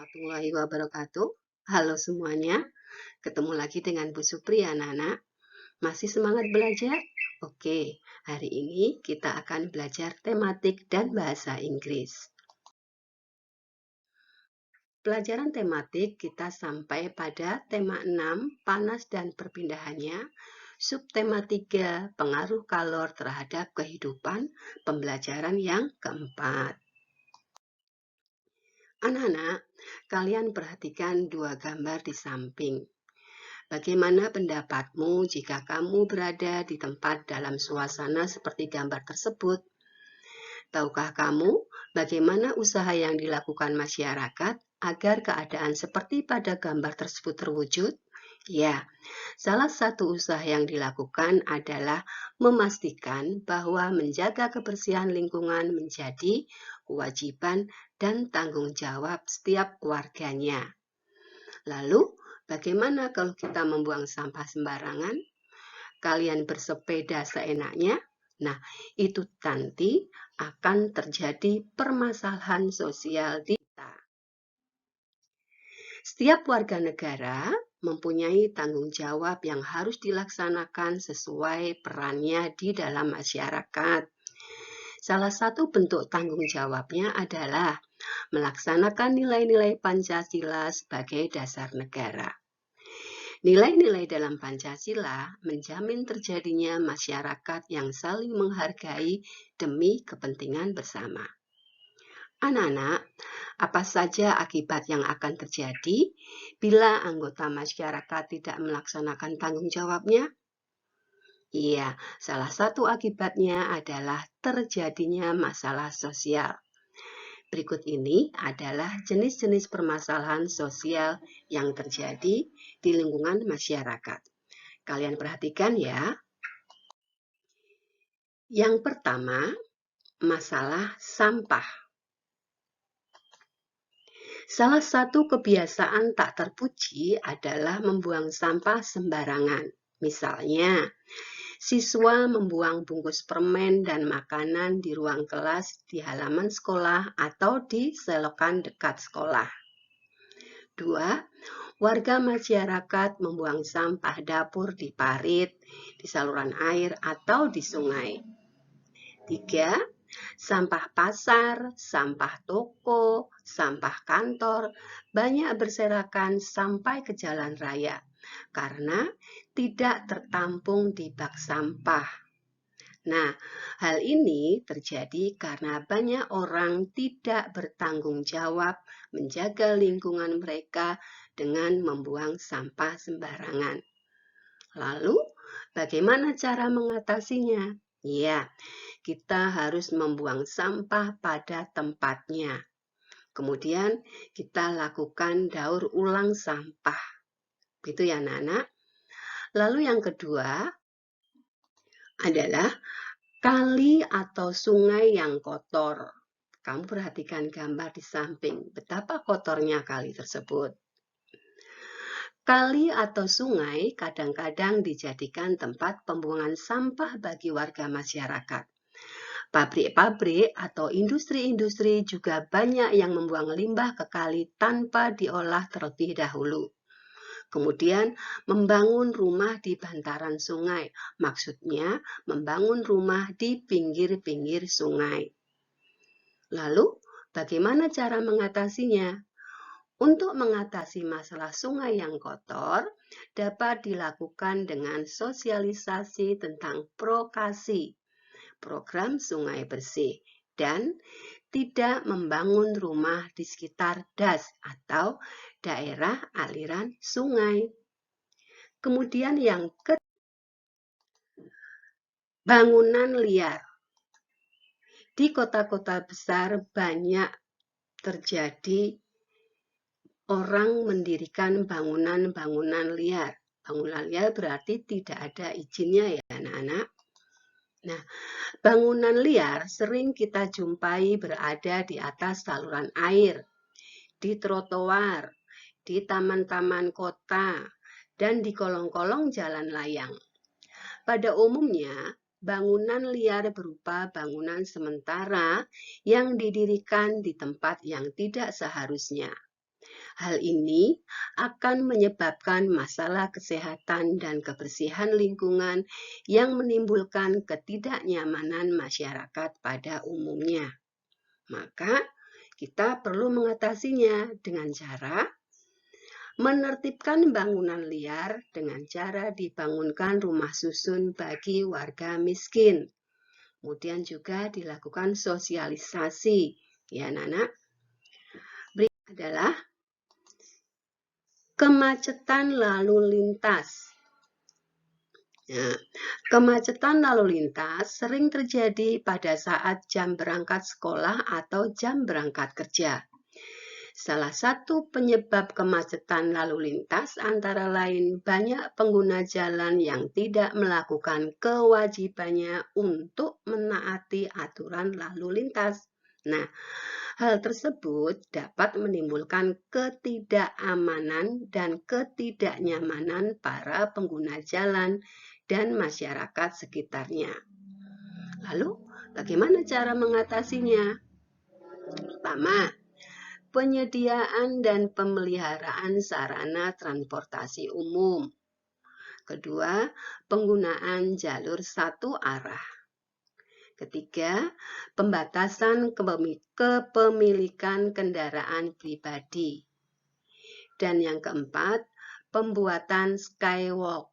warahmatullahi wabarakatuh. Halo semuanya, ketemu lagi dengan Bu Supri anak-anak. Masih semangat belajar? Oke, hari ini kita akan belajar tematik dan bahasa Inggris. Pelajaran tematik kita sampai pada tema 6, panas dan perpindahannya. Subtema 3, pengaruh kalor terhadap kehidupan, pembelajaran yang keempat. Anak-anak, kalian perhatikan dua gambar di samping. Bagaimana pendapatmu jika kamu berada di tempat dalam suasana seperti gambar tersebut? Tahukah kamu bagaimana usaha yang dilakukan masyarakat agar keadaan seperti pada gambar tersebut terwujud? Ya, salah satu usaha yang dilakukan adalah memastikan bahwa menjaga kebersihan lingkungan menjadi kewajiban dan tanggung jawab setiap warganya. Lalu, bagaimana kalau kita membuang sampah sembarangan? Kalian bersepeda seenaknya? Nah, itu nanti akan terjadi permasalahan sosial di kita. Setiap warga negara mempunyai tanggung jawab yang harus dilaksanakan sesuai perannya di dalam masyarakat. Salah satu bentuk tanggung jawabnya adalah melaksanakan nilai-nilai Pancasila sebagai dasar negara. Nilai-nilai dalam Pancasila menjamin terjadinya masyarakat yang saling menghargai demi kepentingan bersama. Anak-anak, apa saja akibat yang akan terjadi bila anggota masyarakat tidak melaksanakan tanggung jawabnya? Iya, salah satu akibatnya adalah terjadinya masalah sosial. Berikut ini adalah jenis-jenis permasalahan sosial yang terjadi di lingkungan masyarakat. Kalian perhatikan ya. Yang pertama, masalah sampah. Salah satu kebiasaan tak terpuji adalah membuang sampah sembarangan. Misalnya, siswa membuang bungkus permen dan makanan di ruang kelas, di halaman sekolah, atau di selokan dekat sekolah. 2. Warga masyarakat membuang sampah dapur di parit, di saluran air, atau di sungai. 3. Sampah pasar, sampah toko, sampah kantor banyak berserakan sampai ke jalan raya karena tidak tertampung di bak sampah. Nah, hal ini terjadi karena banyak orang tidak bertanggung jawab menjaga lingkungan mereka dengan membuang sampah sembarangan. Lalu, bagaimana cara mengatasinya? Ya, kita harus membuang sampah pada tempatnya. Kemudian kita lakukan daur ulang sampah. Gitu ya anak-anak. Lalu yang kedua adalah kali atau sungai yang kotor. Kamu perhatikan gambar di samping, betapa kotornya kali tersebut. Kali atau sungai kadang-kadang dijadikan tempat pembuangan sampah bagi warga masyarakat. Pabrik-pabrik atau industri-industri juga banyak yang membuang limbah ke kali tanpa diolah terlebih dahulu. Kemudian membangun rumah di bantaran sungai, maksudnya membangun rumah di pinggir-pinggir sungai. Lalu, bagaimana cara mengatasinya? Untuk mengatasi masalah sungai yang kotor, dapat dilakukan dengan sosialisasi tentang prokasi, program sungai bersih, dan tidak membangun rumah di sekitar das atau daerah aliran sungai. Kemudian yang ketiga, bangunan liar. Di kota-kota besar banyak terjadi orang mendirikan bangunan-bangunan liar. Bangunan liar berarti tidak ada izinnya ya anak-anak. Nah, bangunan liar sering kita jumpai berada di atas saluran air, di trotoar, di taman-taman kota, dan di kolong-kolong jalan layang. Pada umumnya, bangunan liar berupa bangunan sementara yang didirikan di tempat yang tidak seharusnya. Hal ini akan menyebabkan masalah kesehatan dan kebersihan lingkungan yang menimbulkan ketidaknyamanan masyarakat pada umumnya. Maka, kita perlu mengatasinya dengan cara menertibkan bangunan liar dengan cara dibangunkan rumah susun bagi warga miskin. Kemudian juga dilakukan sosialisasi. Ya, Nana. Berikut adalah kemacetan lalu lintas. Nah, kemacetan lalu lintas sering terjadi pada saat jam berangkat sekolah atau jam berangkat kerja. Salah satu penyebab kemacetan lalu lintas antara lain banyak pengguna jalan yang tidak melakukan kewajibannya untuk menaati aturan lalu lintas. Nah, hal tersebut dapat menimbulkan ketidakamanan dan ketidaknyamanan para pengguna jalan dan masyarakat sekitarnya. Lalu, bagaimana cara mengatasinya? Pertama, penyediaan dan pemeliharaan sarana transportasi umum. Kedua, penggunaan jalur satu arah. Ketiga, pembatasan kepemilikan kendaraan pribadi. Dan yang keempat, pembuatan skywalk.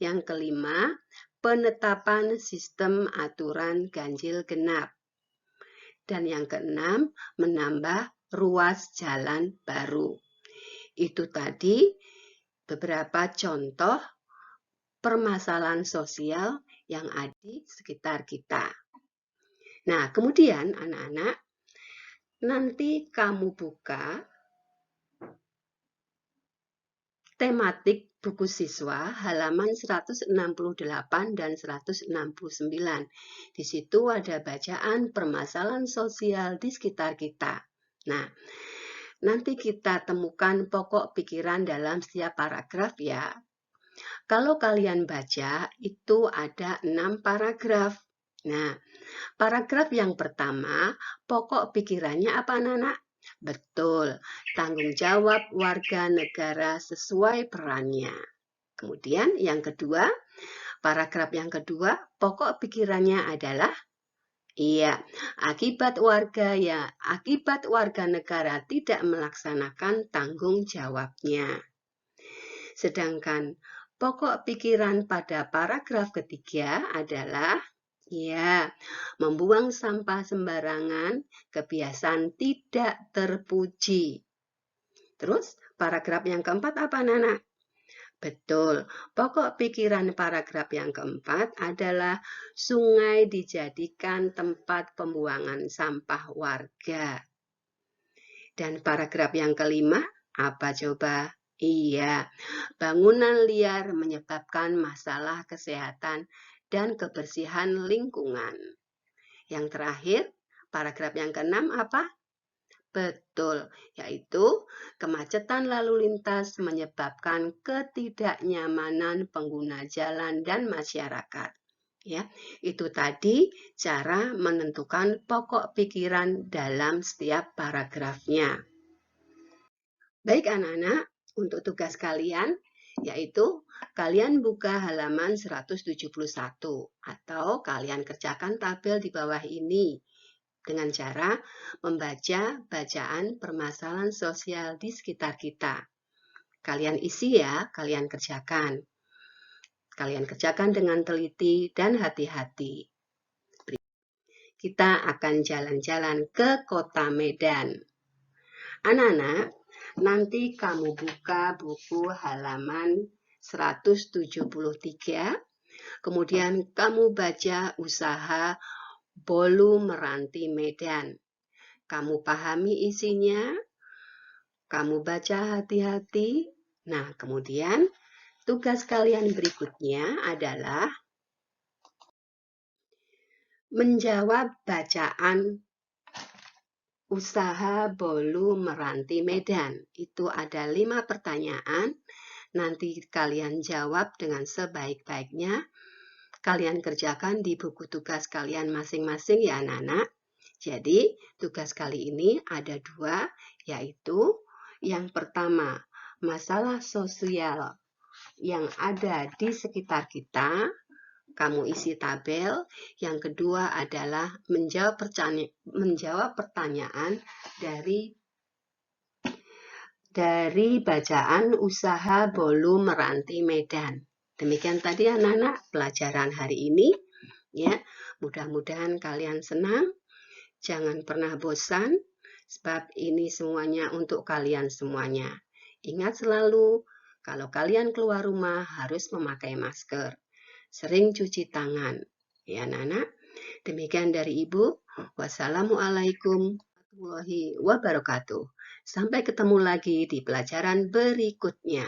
Yang kelima, penetapan sistem aturan ganjil genap. Dan yang keenam, menambah ruas jalan baru. Itu tadi beberapa contoh permasalahan sosial yang ada di sekitar kita. Nah, kemudian anak-anak, nanti kamu buka tematik buku siswa halaman 168 dan 169. Di situ ada bacaan permasalahan sosial di sekitar kita. Nah, nanti kita temukan pokok pikiran dalam setiap paragraf ya. Kalau kalian baca, itu ada 6 paragraf. Nah, paragraf yang pertama, pokok pikirannya apa, anak-anak? Betul, tanggung jawab warga negara sesuai perannya. Kemudian yang kedua, paragraf yang kedua, pokok pikirannya adalah akibat warga negara tidak melaksanakan tanggung jawabnya. Sedangkan pokok pikiran pada paragraf ketiga adalah membuang sampah sembarangan, kebiasaan tidak terpuji. Terus paragraf yang keempat apa, Nana? Betul, pokok pikiran paragraf yang keempat adalah sungai dijadikan tempat pembuangan sampah warga. Dan paragraf yang kelima, apa coba? Iya, bangunan liar menyebabkan masalah kesehatan dan kebersihan lingkungan. Yang terakhir, paragraf yang keenam apa? Betul, yaitu kemacetan lalu lintas menyebabkan ketidaknyamanan pengguna jalan dan masyarakat. Ya, itu tadi cara menentukan pokok pikiran dalam setiap paragrafnya. Baik anak-anak, untuk tugas kalian yaitu kalian buka halaman 171 atau kalian kerjakan tabel di bawah ini dengan cara membaca bacaan permasalahan sosial di sekitar kita. Kalian isi ya, kalian kerjakan. Kalian kerjakan dengan teliti dan hati-hati. Kita akan jalan-jalan ke Kota Medan. Anak-anak, nanti kamu buka buku halaman 173, kemudian kamu baca usaha Bolu Meranti Medan. Kamu pahami isinya, kamu baca hati-hati. Nah, kemudian tugas kalian berikutnya adalah menjawab bacaan usaha Bolu Meranti Medan. Itu ada 5 pertanyaan. Nanti kalian jawab dengan sebaik-baiknya. Kalian kerjakan di buku tugas kalian masing-masing ya anak-anak. Jadi tugas kali ini ada 2, yaitu Yang pertama, masalah sosial yang ada di sekitar kita, kamu isi tabel. Yang kedua adalah menjawab pertanyaan dari bacaan usaha Bolu Meranti Medan. Demikian tadi anak-anak pelajaran hari ini. Ya, mudah-mudahan kalian senang. Jangan pernah bosan, sebab ini semuanya untuk kalian semuanya. Ingat selalu, kalau kalian keluar rumah harus memakai masker. Sering cuci tangan. Ya, anak-anak. Demikian dari Ibu. Wassalamualaikum warahmatullahi wabarakatuh. Sampai ketemu lagi di pelajaran berikutnya.